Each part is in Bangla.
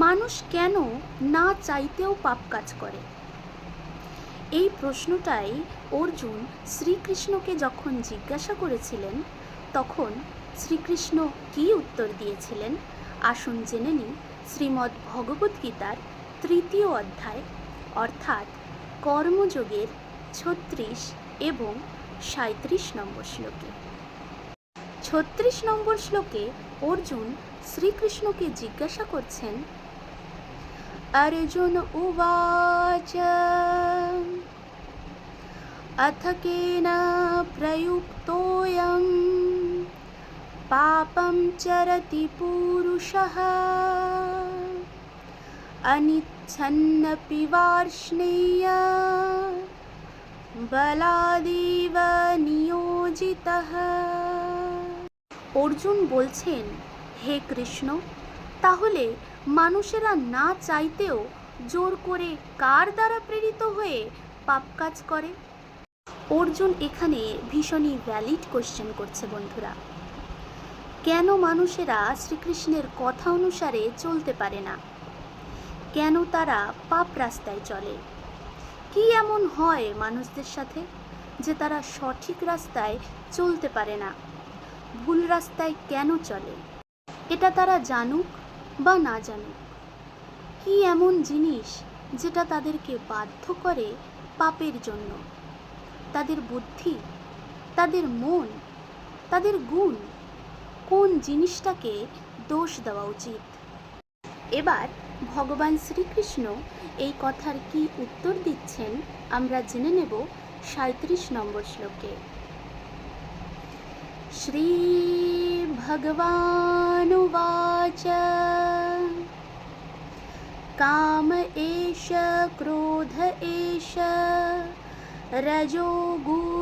মানুষ কেন না চাইতেও পাপ কাজ করে? এই প্রশ্নটাই অর্জুন শ্রীকৃষ্ণকে যখন জিজ্ঞাসা করেছিলেন, তখন শ্রীকৃষ্ণ কী উত্তর দিয়েছিলেন আসুন জেনে নিই শ্রীমদ্ ভগবদ্গীতার ৩য় অধ্যায় অর্থাৎ কর্মযোগের ৩৬ এবং ৩৭ নম্বর শ্লোকে। ৩৬ নম্বর শ্লোকে অর্জুন শ্রীকৃষ্ণকে জিজ্ঞাসা করছেন, अर्जुन उवाच अथ केन प्रयुक्तोऽयं पापं चरति पुरुषः अनिच्छन्नपि वार्ष्णेय बलादेव नियोजितः। অর্জুন বলছেন, হে কৃষ্ণ, তাহলে মানুষেরা না চাইতেও জোর করে কার দ্বারা প্রেরিত হয়ে পাপ কাজ করে? অর্জুন এখানে ভীষণই ভ্যালিড কোশ্চেন করছে বন্ধুরা। কেন মানুষেরা শ্রীকৃষ্ণের কথা অনুসারে চলতে পারে না? কেন তারা পাপ রাস্তায় চলে? কি এমন হয় মানুষদের সাথে যে তারা সঠিক রাস্তায় চলতে পারে না, ভুল রাস্তায় কেন চলে? এটা তারা জানুক বা না জানুক, কি এমন জিনিস যেটা তাদেরকে বাধ্য করে পাপের জন্য? তাদের বুদ্ধি, তাদের মন, তাদের গুণ, কোন জিনিসটাকে দোষ দেওয়া উচিত? এবার ভগবান শ্রীকৃষ্ণ এই কথার কি উত্তর দিচ্ছেন আমরা জেনে নেব ৩৭ নম্বর শ্লোকে। শ্রী ভগবানুবাচ काम एष क्रोध एष रजोगुणसमुद्भवः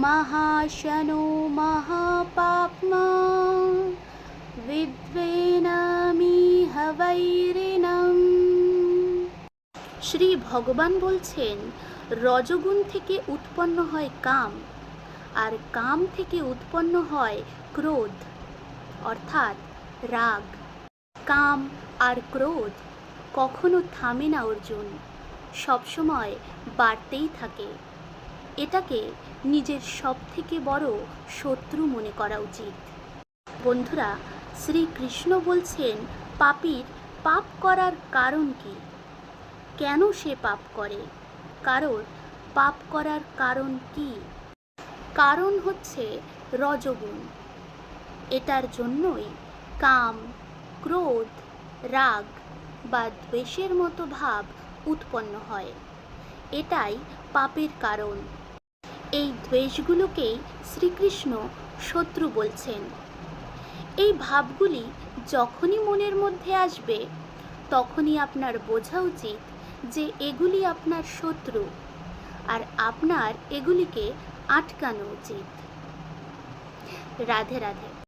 महाशनो महापाप्मा विद्वेनामिह वैरिणम्। শ্রী ভগবান বলছেন, রজগুণ থেকে উৎপন্ন হয় কাম, আর কাম থেকে উৎপন্ন হয় ক্রোধ অর্থাৎ রাগ। কাম আর ক্রোধ কখনো থামে না অর্জুন, সবসময় বাড়তেই থাকে। এটাকে নিজের সবথেকে বড় শত্রু মনে করা উচিত। বন্ধুরা, শ্রীকৃষ্ণ বলছেন পাপীর পাপ করার কারণ কি, কেন সে পাপ করে? কারণ পাপ করার কারণ কি? কারণ হচ্ছে রজগুণ। এটার জন্যই কাম, ক্রোধ, রাগ বা দ্বেষের মতো ভাব উৎপন্ন হয়। এটাই পাপের কারণ। এই দ্বেষগুলোকেই শ্রীকৃষ্ণ শত্রু বলছেন। এই ভাবগুলি যখনই মনের মধ্যে আসবে, তখনই আপনার বোঝা উচিত যে এগুলি আপনার শত্রু, আর আপনার এগুলিকে আটকানো উচিত। রাধে রাধে।